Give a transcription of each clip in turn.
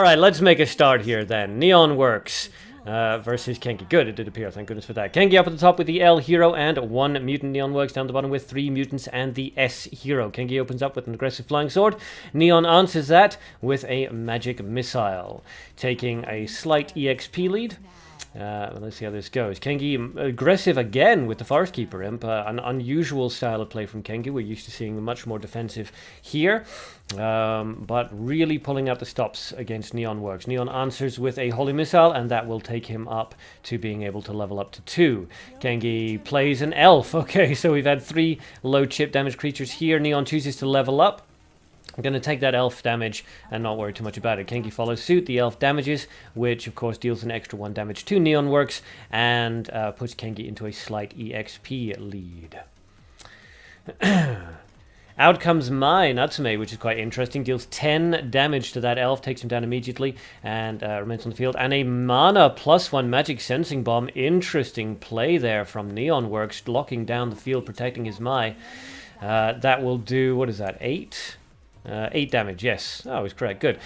Alright, let's make a start here then. Neonworks versus Kengi. Good, it did appear, thank goodness for that. Kengi up at the top with the L hero and 1 mutant. Neonworks down the bottom with 3 mutants and the S hero. Kengi opens up with an aggressive flying sword. Neon answers that with a magic missile, taking a slight EXP lead. Let's see how this goes. Kengi aggressive again with the Forest Keeper Imp. An unusual style of play from Kengi. We're used to seeing much more defensive here. But really pulling out the stops against Neonworks. Neon answers with a Holy Missile, and that will take him up to being able to level up to 2. Kengi plays an Elf. Okay, so we've had 3 low chip damage creatures here. Neon chooses to level up. I'm going to take that Elf damage and not worry too much about it. Kengi follows suit. The Elf damages, which of course deals an extra 1 damage to Neonworks and puts Kengi into a slight EXP lead. Out comes my Natsume, which is quite interesting. Deals 10 damage to that Elf, takes him down immediately, and remains on the field. And a mana +1 magic sensing bomb. Interesting play there from Neonworks, locking down the field, protecting his Mai. That will do, what is that, 8? 8 damage, yes. Oh, I was correct. Good.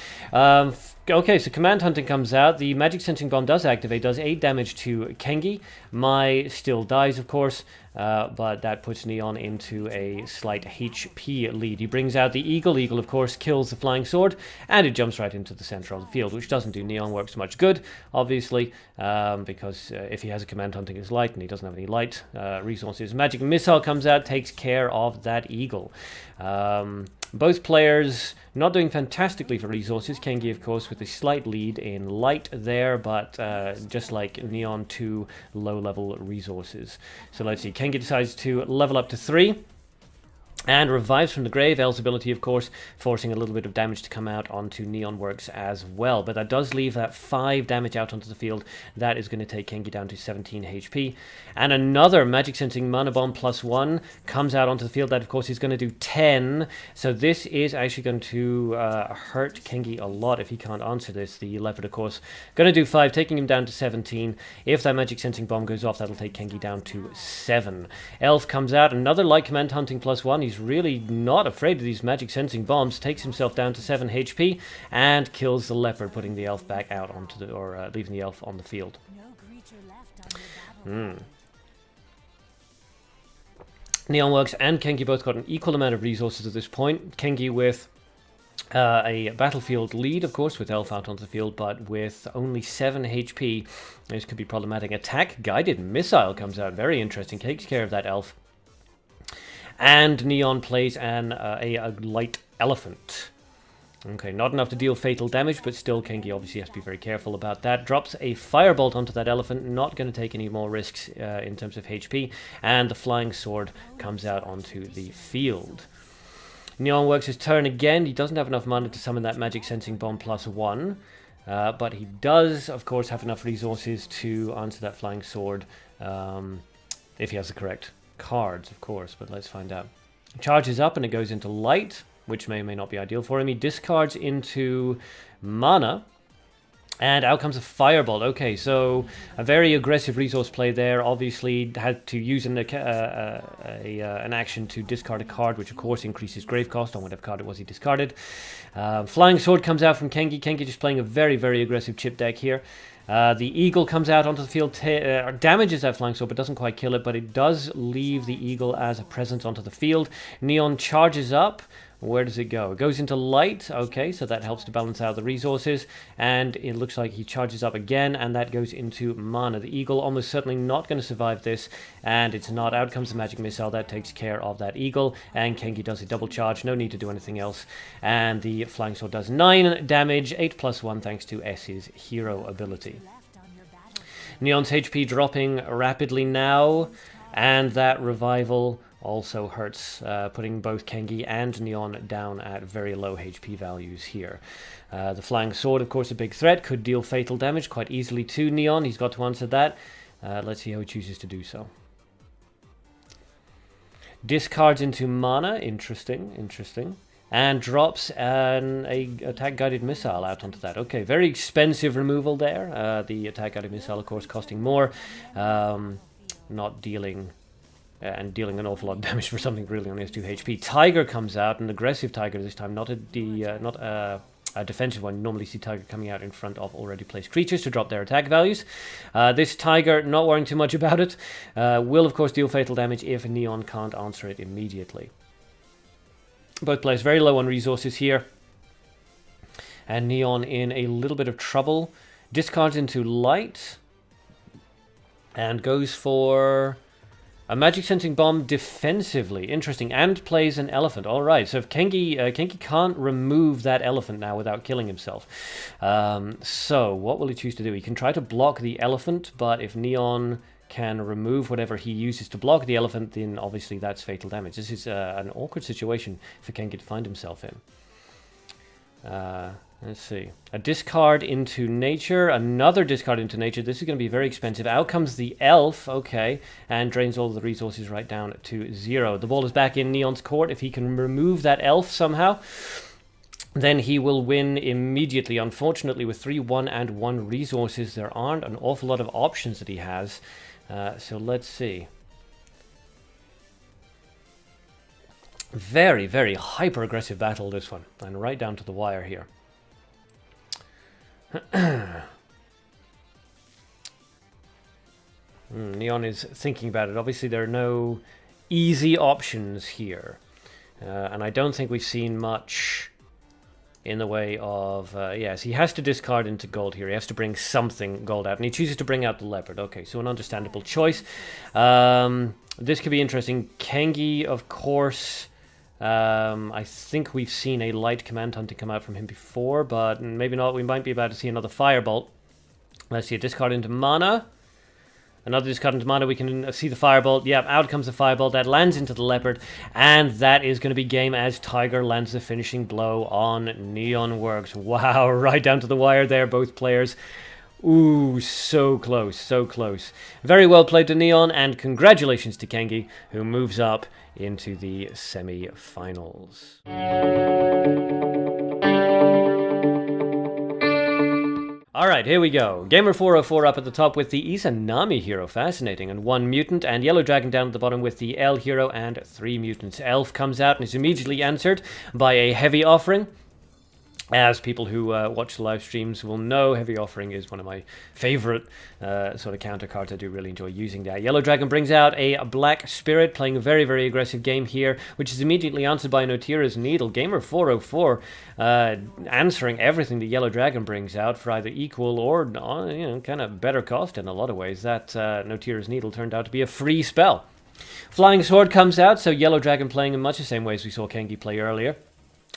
Okay, so Command Hunting comes out. The Magic Sensing Bomb does activate, does 8 damage to Kengi. Mai still dies, of course, but that puts Neon into a slight HP lead. He brings out the Eagle. Eagle, of course, kills the Flying Sword, and it jumps right into the center of the field, which doesn't do Neonworks much good, obviously, because if he has a Command Hunting as light, and he doesn't have any light resources. Magic Missile comes out, takes care of that Eagle. Both players not doing fantastically for resources. Kengi, of course, with a slight lead in light there, but just like Neon, 2 low-level resources. So let's see. Kengi decides to level up to 3. And revives from the grave. L's ability, of course, forcing a little bit of damage to come out onto Neonworks as well. But that does leave that 5 damage out onto the field. That is going to take Kengi down to 17 HP. And another Magic Sensing Mana Bomb +1 comes out onto the field. That, of course, is going to do 10. So this is actually going to hurt Kengi a lot if he can't answer this. The Leopard, of course, going to do 5, taking him down to 17. If that Magic Sensing Bomb goes off, that'll take Kengi down to 7. Elf comes out. Another Light Command Hunting +1. He's really not afraid of these magic sensing bombs, takes himself down to 7 HP and kills the Leopard, putting the Elf back out onto the, or leaving the Elf on the field. Neonworks and Kengi both got an equal amount of resources at this point. Kengi with a battlefield lead, of course, with Elf out onto the field, but with only 7 HP. This could be problematic. Attack Guided Missile comes out, very interesting, takes care of that Elf. And Neon plays a light elephant. Okay, not enough to deal fatal damage, but still Kengi obviously has to be very careful about that. Drops a firebolt onto that elephant, not going to take any more risks in terms of HP. And the flying sword comes out onto the field. Neon works his turn again. He doesn't have enough mana to summon that magic sensing bomb +1. But he does, of course, have enough resources to answer that flying sword if he has the correct cards, of course, but let's find out. Charges up and it goes into light, which may or may not be ideal for him. He discards into mana, and out comes a firebolt. Okay, so a very aggressive resource play there. Obviously had to use an action to discard a card, which of course increases grave cost on whatever card it was he discarded. Flying sword comes out from Kengi. Kengi just playing a very, very aggressive chip deck here. The Eagle comes out onto the field, damages that flying sword, but doesn't quite kill it, but it does leave the Eagle as a presence onto the field. Neon charges up. Where does it go? It goes into light. Okay, so that helps to balance out the resources. And it looks like he charges up again, and that goes into mana. The Eagle almost certainly not going to survive this, and it's not. Out comes the magic missile. That takes care of that Eagle, and Kengi does a double charge. No need to do anything else. And the flying sword does 9 damage, 8+1 thanks to S's hero ability. Neon's HP dropping rapidly now, and that revival also hurts, putting both Kengi and Neon down at very low HP values here. The flying sword, of course, a big threat, could deal fatal damage quite easily to Neon. He's got to answer that. Let's see how he chooses to do so. Discards into mana, interesting. And drops an attack guided missile out onto that. Okay, very expensive removal there. The attack guided missile, of course, costing more, not dealing. And dealing an awful lot of damage for something really only has 2 HP. Tiger comes out, an aggressive Tiger this time, not a defensive one. You normally see Tiger coming out in front of already placed creatures to drop their attack values. This Tiger, not worrying too much about it, will of course deal fatal damage if Neon can't answer it immediately. Both players very low on resources here. And Neon in a little bit of trouble. Discards into light. And goes for a magic sensing bomb defensively. Interesting. And plays an elephant. Alright, so if Kengi can't remove that elephant now without killing himself. So what will he choose to do? He can try to block the elephant, but if Neon can remove whatever he uses to block the elephant, then obviously that's fatal damage. This is an awkward situation for Kengi to find himself in. Let's see. A discard into nature, another discard into nature. This is going to be very expensive. Out comes the elf, okay, and drains all the resources right down to 0. The ball is back in Neon's court. If he can remove that elf somehow, then he will win immediately. Unfortunately, with 3, 1, and 1 resources, there aren't an awful lot of options that he has. So let's see. Very, very hyper-aggressive battle, this one. And right down to the wire here. Neon is thinking about it. Obviously, there are no easy options here. And I don't think we've seen much in the way of... yes, he has to discard into gold here. He has to bring something gold out. And he chooses to bring out the leopard. Okay, so an understandable choice. This could be interesting. Kengi, of course... I think we've seen a light command hunting come out from him before, but maybe not. We might be about to see another firebolt. Let's see, a discard into mana. Another discard into mana. We can see the firebolt. Yep, out comes the firebolt. That lands into the leopard, and that is going to be game as Tiger lands the finishing blow on Neonworks. Wow, right down to the wire there, both players. Ooh, so close, so close. Very well played to Neon, and congratulations to Kengi, who moves up into the semi-finals. Alright, here we go. Gamer404 up at the top with the Izanami hero, fascinating, and 1 mutant, and YellowDragon down at the bottom with the L hero and 3 mutants. Elf comes out and is immediately answered by a heavy offering. As people who watch the live streams will know, Heavy Offering is one of my favorite sort of counter cards. I do really enjoy using that. YellowDragon brings out a Black Spirit, playing a very, very aggressive game here, which is immediately answered by Notira's Needle. Gamer404 answering everything that YellowDragon brings out for either equal or, you know, kind of better cost in a lot of ways. That Notira's Needle turned out to be a free spell. Flying Sword comes out, so YellowDragon playing in much the same way as we saw Kengi play earlier.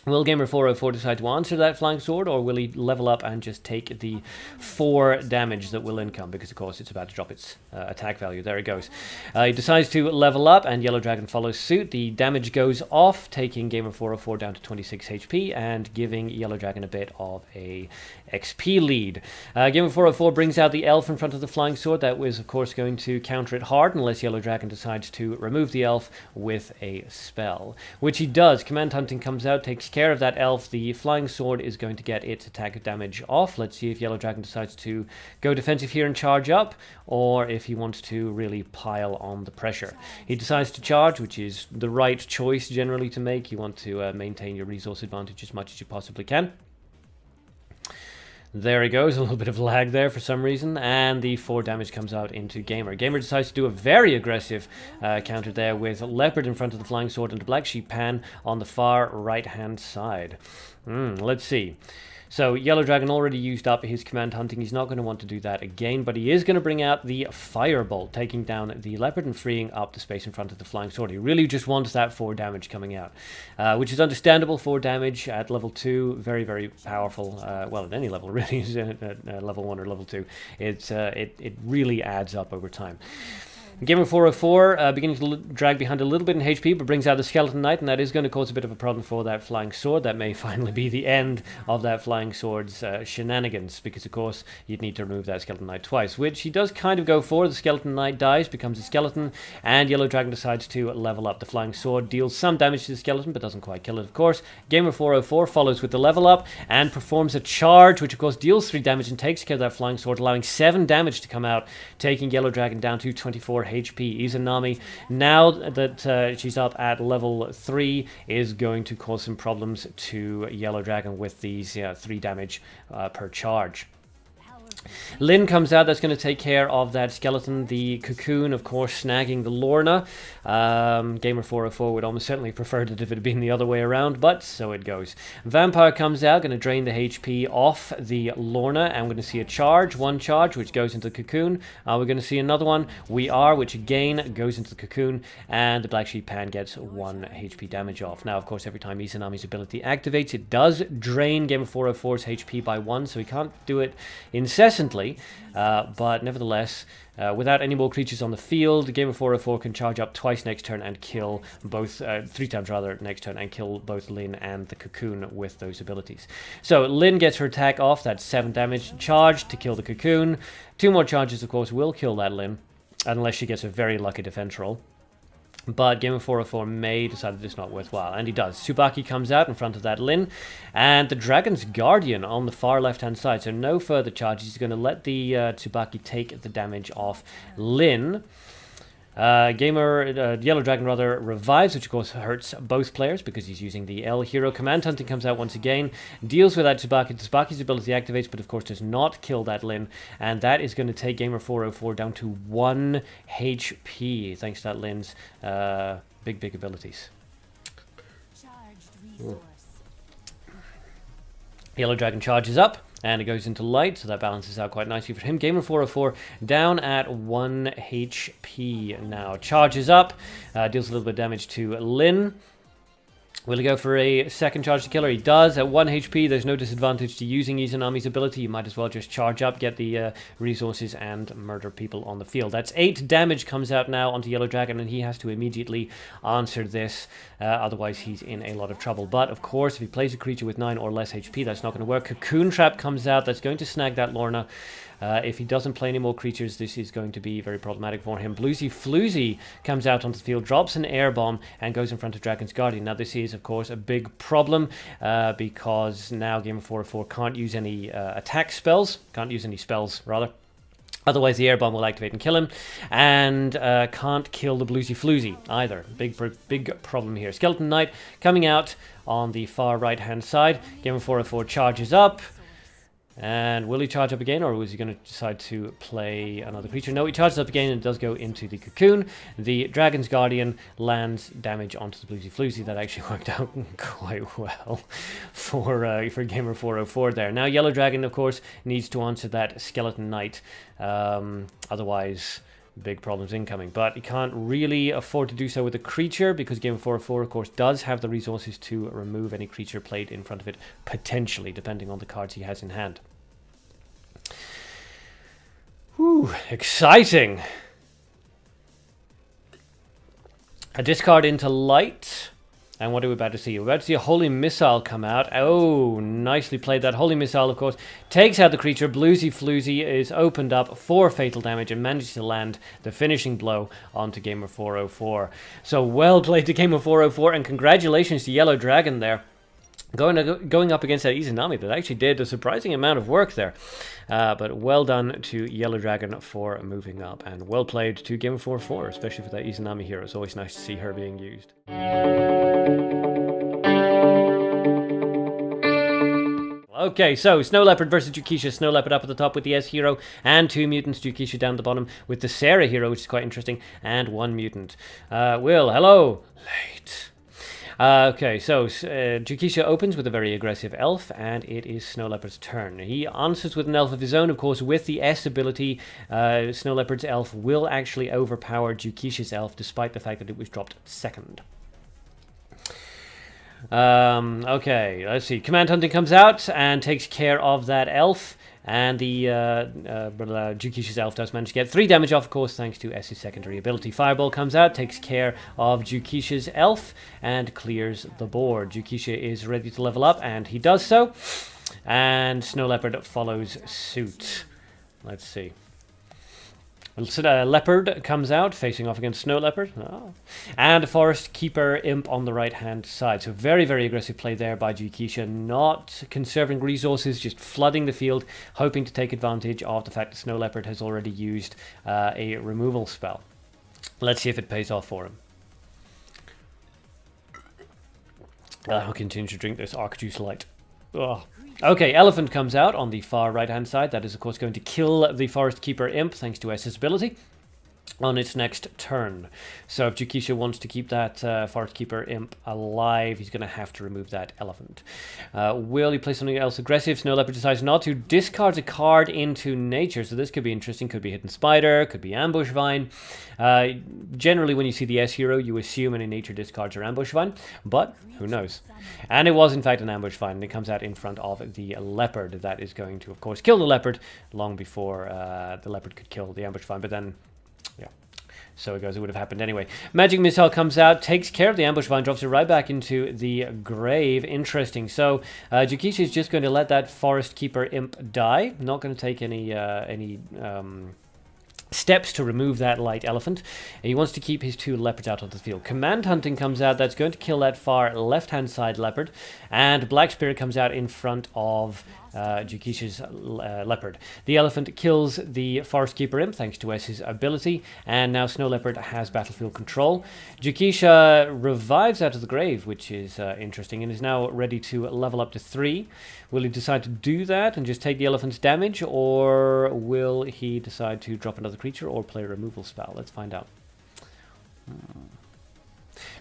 Will Gamer404 decide to answer that Flying Sword, or will he level up and just take the 4 damage that will income? Because, of course, it's about to drop its attack value. There it goes. He decides to level up, and YellowDragon follows suit. The damage goes off, taking Gamer404 down to 26 HP, and giving YellowDragon a bit of a XP lead. Gamer404 brings out the elf in front of the Flying Sword. That was, of course, going to counter it hard, unless YellowDragon decides to remove the elf with a spell. Which he does. Command Hunting comes out, takes care of that elf. The Flying Sword is going to get its attack damage off. Let's see if YellowDragon decides to go defensive here and charge up, or if he wants to really pile on the pressure. He decides to charge, which is the right choice generally to make. You want to maintain your resource advantage as much as you possibly can. There he goes, a little bit of lag there for some reason, and the 4 damage comes out into Gamer. Gamer decides to do a very aggressive counter there with Leopard in front of the Flying Sword and the Black Sheep Pan on the far right-hand side. Let's see. So YellowDragon already used up his Command Hunting. He's not going to want to do that again, but he is going to bring out the Firebolt, taking down the Leopard and freeing up the space in front of the Flying Sword. He really just wants that 4 damage coming out, which is understandable. 4 damage at level 2, very, very powerful. Well, at any level, really, at level 1 or level 2. It really adds up over time. Gamer404 beginning to drag behind a little bit in HP, but brings out the Skeleton Knight, and that is going to cause a bit of a problem for that Flying Sword. That may finally be the end of that Flying Sword's shenanigans, because of course you'd need to remove that Skeleton Knight twice, which he does kind of go for. The Skeleton Knight dies, becomes a skeleton, and YellowDragon decides to level up. The Flying Sword deals some damage to the skeleton, but doesn't quite kill it, of course. Gamer404 follows with the level up, and performs a charge, which of course deals 3 damage and takes care of that Flying Sword, allowing 7 damage to come out, taking YellowDragon down to 24 HP. Izanami, now that she's up at level 3, is going to cause some problems to YellowDragon with these 3 damage per charge. Lyn comes out, that's going to take care of that skeleton. The cocoon, of course, snagging the Lorna. Gamer404 would almost certainly prefer it if it had been the other way around, but so it goes. Vampire comes out, going to drain the HP off the Lorna, and we're going to see a charge, one charge, which goes into the cocoon. We're going to see another one, we are, which again goes into the cocoon, and the Black Sheep Pan gets 1 HP damage off. Now, of course, every time Izanami's ability activates, it does drain Gamer404's HP by 1, so he can't do it incessantly, but nevertheless, without any more creatures on the field, Gamer404 can charge up twice next turn and kill both, 3 times rather next turn, and kill both Lyn and the cocoon with those abilities. So Lyn gets her attack off, that's 7 damage, charge to kill the cocoon. 2 more charges, of course, will kill that Lyn, unless she gets a very lucky defense roll. But Gamer404 may decide that it's not worthwhile, and he does. Tsubaki comes out in front of that Lyn, and the Dragon's Guardian on the far left-hand side, so no further charges. He's going to let the Tsubaki take the damage off Lyn. YellowDragon rather revives, which of course hurts both players because he's using the L hero. Command Hunting comes out once again, deals with that Tsubaki. Tsubaki's ability activates, but of course does not kill that Lyn, and that is going to take Gamer404 down to 1 HP, thanks to that Lyn's big abilities. YellowDragon charges up, and it goes into light, so that balances out quite nicely for him. Gamer404 down at 1 HP now. Charges up, deals a little bit of damage to Lyn. Will he go for a second charge to kill her? He does. At 1 HP, there's no disadvantage to using Izanami's ability. You might as well just charge up, get the resources, and murder people on the field. That's 8 damage comes out now onto YellowDragon, and he has to immediately answer this. Otherwise, he's in a lot of trouble. But, of course, if he plays a creature with 9 or less HP, that's not going to work. Cocoon Trap comes out. That's going to snag that Lorna. If he doesn't play any more creatures, this is going to be very problematic for him. Bluesy Floozy comes out onto the field, drops an air bomb, and goes in front of Dragon's Guardian. Now, this is, of course, a big problem because now Gamer404 can't use any attack spells. Can't use any spells, rather. Otherwise, the air bomb will activate and kill him, and can't kill the Bluesy Floozy either. Big problem here. Skeleton Knight coming out on the far right-hand side. Gamer404 charges up. And will he charge up again, or is he going to decide to play another creature? No, he charges up again and it does go into the cocoon. The Dragon's Guardian lands damage onto the Bluesy Floozy. That actually worked out quite well for Gamer404 there. Now, YellowDragon, of course, needs to answer that Skeleton Knight. Otherwise, big problems incoming, but he can't really afford to do so with a creature because Gamer404, of course, does have the resources to remove any creature played in front of it, potentially, depending on the cards he has in hand. Whew, exciting! A discard into light. And what are we about to see? We're about to see a Holy Missile come out. Oh, nicely played. That Holy Missile, of course, takes out the creature. Bluesy Floozy is opened up for fatal damage and manages to land the finishing blow onto Gamer404. So well played to Gamer404, and congratulations to YellowDragon there. Going up against that Izanami that actually did a surprising amount of work there. But well done to YellowDragon for moving up, and well played to Gamer404, especially for that Izanami hero. It's always nice to see her being used. Okay, so SnowLeopard versus Jukeisha. SnowLeopard up at the top with the S hero and 2 mutants. Jukeisha down the bottom with the Sarah hero, which is quite interesting, and 1 mutant. Will, hello. Late. Okay, so Jukeisha opens with a very aggressive elf, and it is SnowLeopard's turn. He answers with an elf of his own, of course, with the S ability. SnowLeopard's elf will actually overpower Jukeisha's elf, despite the fact that it was dropped second. Okay, let's see. Command Hunting comes out and takes care of that elf. And the Jukeisha's elf does manage to get 3 damage off, of course, thanks to S's secondary ability. Fireball comes out, takes care of Jukeisha's elf, and clears the board. Jukeisha is ready to level up, and he does so. And SnowLeopard follows suit. Let's see. Leopard comes out, facing off against SnowLeopard. Oh. And a Forest Keeper Imp on the right-hand side. So very, very aggressive play there by Jukeisha, not conserving resources, just flooding the field, hoping to take advantage of the fact that SnowLeopard has already used a removal spell. Let's see if it pays off for him. I'll continue to drink this Arc Juice Light. Ugh. Okay, Elephant comes out on the far right-hand side. That is, of course, going to kill the Forest Keeper Imp, thanks to S's ability, on its next turn. So if Jukeisha wants to keep that Forest Keeper Imp alive, he's going to have to remove that Elephant. Will he play something else aggressive? SnowLeopard decides not to. Discards a card into nature, so this could be interesting. Could be Hidden Spider, could be Ambush Vine. Generally, when you see the S hero, you assume any nature discards are Ambush Vine, but who knows? And it was, in fact, an Ambush Vine, and it comes out in front of the Leopard. That is going to, of course, kill the Leopard long before the Leopard could kill the Ambush Vine, but then... yeah, so it goes. It would have happened anyway. Magic Missile comes out, takes care of the Ambush Vine, drops it right back into the grave. Interesting. So Jukeisha is just going to let that Forest Keeper Imp die. Not going to take any steps to remove that light elephant. He wants to keep his 2 leopards out of the field. Command Hunting comes out. That's going to kill that far left-hand side leopard. And Black Spirit comes out in front of Jukeisha's leopard. The elephant kills the Forest Keeper Imp thanks to S's ability, and now SnowLeopard has battlefield control. Jukeisha revives out of the grave, which is interesting, and is now ready to level up to 3. Will he decide to do that and just take the elephant's damage, or will he decide to drop another creature or play a removal spell? Let's find out.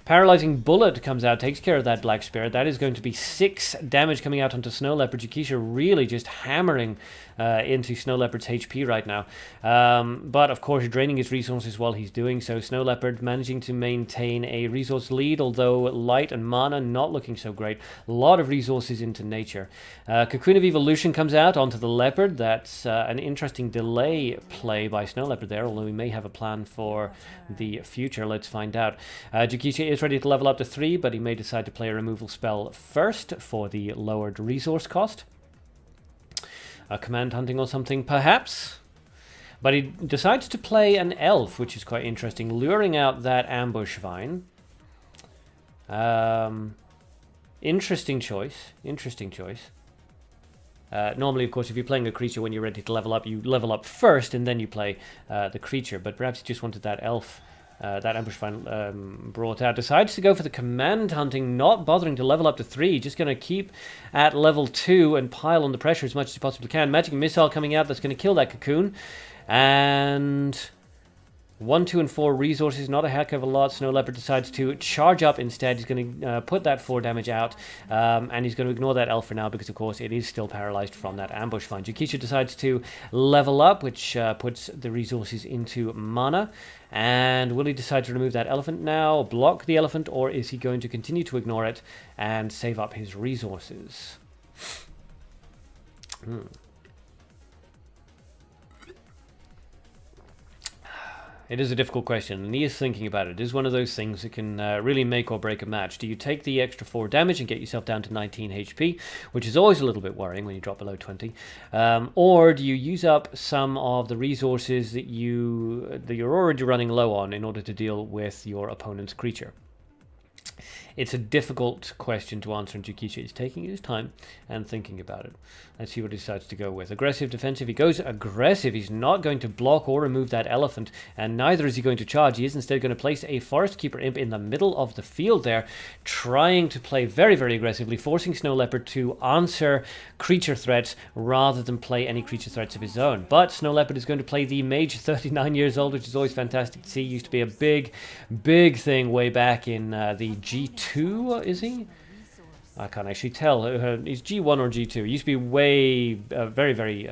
Paralyzing Bullet comes out, takes care of that Black Spirit. That is going to be 6 damage coming out onto SnowLeopard. Jukeisha really just hammering into SnowLeopard's HP right now. But of course draining his resources while he's doing so. SnowLeopard managing to maintain a resource lead, although light and mana not looking so great. A lot of resources into nature. Cocoon of Evolution comes out onto the Leopard. That's an interesting delay play by SnowLeopard there, although he may have a plan for the future. Let's find out. Jukeisha is ready to level up to 3, but he may decide to play a removal spell first for the lowered resource cost. Command Hunting or something, perhaps. But he decides to play an elf, which is quite interesting, luring out that Ambush Vine. Interesting choice. Interesting choice. Normally, of course, if you're playing a creature when you're ready to level up, you level up first and then you play the creature. But perhaps he just wanted that elf, that Ambush Vine brought out. Decides to go for the Command Hunting, not bothering to level up to 3. Just going to keep at level 2 and pile on the pressure as much as he possibly can. Magic Missile coming out, that's going to kill that Cocoon. And 1, 2, and 4 resources, not a heck of a lot. SnowLeopard decides to charge up instead. He's going to put that 4 damage out, and he's going to ignore that elf for now because, of course, it is still paralyzed from that Ambush Vine. Jukeisha decides to level up, which puts the resources into mana. And will he decide to remove that elephant now, block the elephant, or is he going to continue to ignore it and save up his resources? It is a difficult question, and he is thinking about it. It is one of those things that can really make or break a match. Do you take the extra 4 damage and get yourself down to 19 HP, which is always a little bit worrying when you drop below 20, or do you use up some of the resources that you're already running low on in order to deal with your opponent's creature? It's a difficult question to answer, and Jukeisha is taking his time and thinking about it. Let's see what he decides to go with. Aggressive, defensive. He goes aggressive. He's not going to block or remove that elephant, and neither is he going to charge. He is instead going to place a Forest Keeper Imp in the middle of the field there, trying to play very, very aggressively, forcing SnowLeopard to answer creature threats rather than play any creature threats of his own. But SnowLeopard is going to play the Mage, 39 years old, which is always fantastic to see. Used to be a big, big thing way back in the G2, is he? I can't actually tell. He's G1 or G2. He used to be way, very, very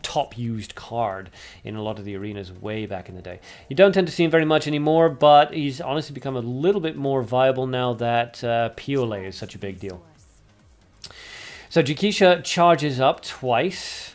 top used card in a lot of the arenas way back in the day. You don't tend to see him very much anymore, but he's honestly become a little bit more viable now that Piole is such a big deal. So Jukeisha charges up twice.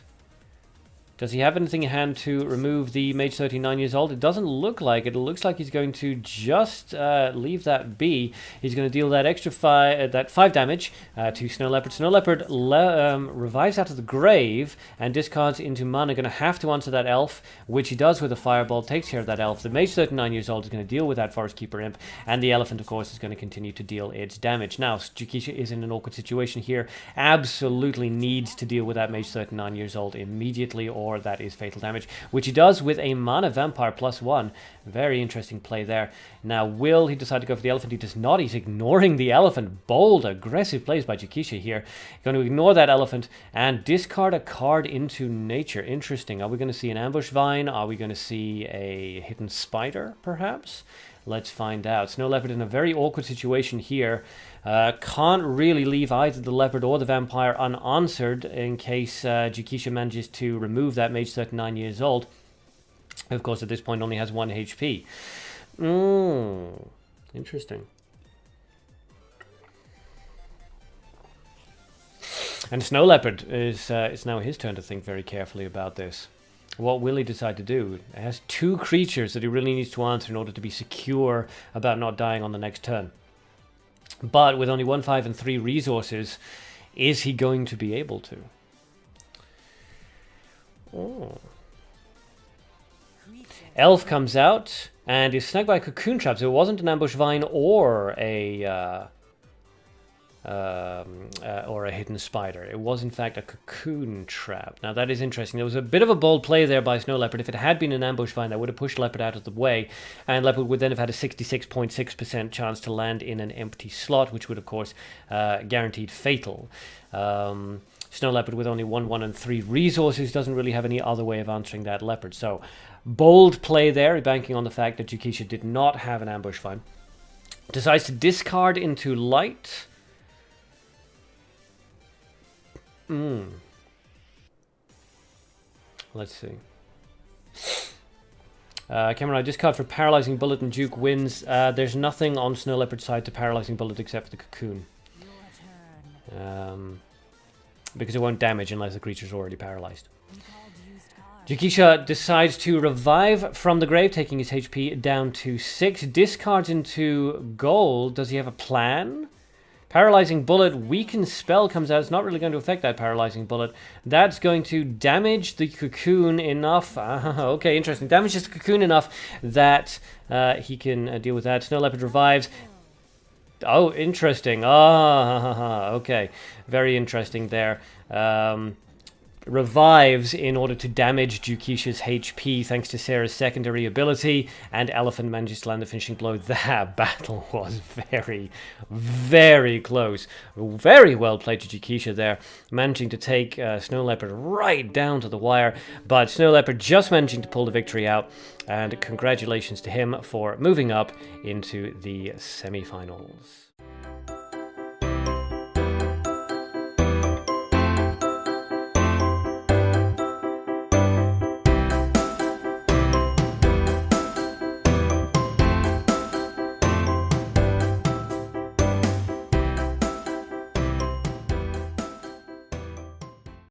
Does he have anything in hand to remove the Mage 39 years old? It doesn't look like it. It looks like he's going to just leave that be. He's going to deal that extra 5 damage to SnowLeopard. SnowLeopard revives out of the grave and discards into mana. Going to have to answer that elf, which he does with a fireball. Takes care of that elf. The Mage 39 years old is going to deal with that Forest Keeper Imp, and the elephant, of course, is going to continue to deal its damage. Now, Jukeisha is in an awkward situation here. Absolutely needs to deal with that Mage 39 years old immediately, or ignore that is fatal damage, which he does with a Mana Vampire +1. Very interesting play there. Now, will he decide to go for the elephant? He does not. He's ignoring the elephant. Bold, aggressive plays by Jukeisha here. Going to ignore that elephant and discard a card into nature. Interesting. Are we going to see an Ambush Vine? Are we going to see a Hidden Spider, perhaps? Let's find out. SnowLeopard in a very awkward situation here. Can't really leave either the leopard or the vampire unanswered in case Jukeisha manages to remove that mage 39 years old. Of course, at this point only has 1 HP. Interesting. And SnowLeopard is it's now his turn to think very carefully about this. What will he decide to do? He has 2 creatures that he really needs to answer in order to be secure about not dying on the next turn. But with only 1, 5, and 3 resources, is he going to be able to? Oh. Elf comes out and is snagged by a cocoon trap, so it wasn't an ambush vine or a hidden spider. It was in fact a cocoon trap. Now that is interesting. There was a bit of a bold play there by SnowLeopard. If it had been an ambush vine, that would have pushed Leopard out of the way, and Leopard would then have had a 66.6% chance to land in an empty slot, which would of course guaranteed fatal. SnowLeopard with only 1, 1, and 3 resources doesn't really have any other way of answering that Leopard. So bold play there, banking on the fact that Jukeisha did not have an ambush vine. Decides to discard into light. Let's see. Cameron, discard for Paralyzing Bullet and Duke wins. There's nothing on SnowLeopard's side to Paralyzing Bullet except for the cocoon. Because it won't damage unless the creature's already paralyzed. Jukeisha decides to revive from the grave, taking his HP down to 6. Discards into gold. Does he have a plan? Paralyzing Bullet, Weaken Spell comes out. It's not really going to affect that Paralyzing Bullet. That's going to damage the cocoon enough. Okay, interesting. Damages the cocoon enough that he can deal with that. SnowLeopard revives. Oh, interesting. Okay. Very interesting there. Revives in order to damage Jukeisha's HP thanks to Sarah's secondary ability, and Elephant manages to land the finishing blow. That battle was very, very close. Very well played to Jukeisha there, managing to take SnowLeopard right down to the wire, but SnowLeopard just managing to pull the victory out, and congratulations to him for moving up into the semi-finals.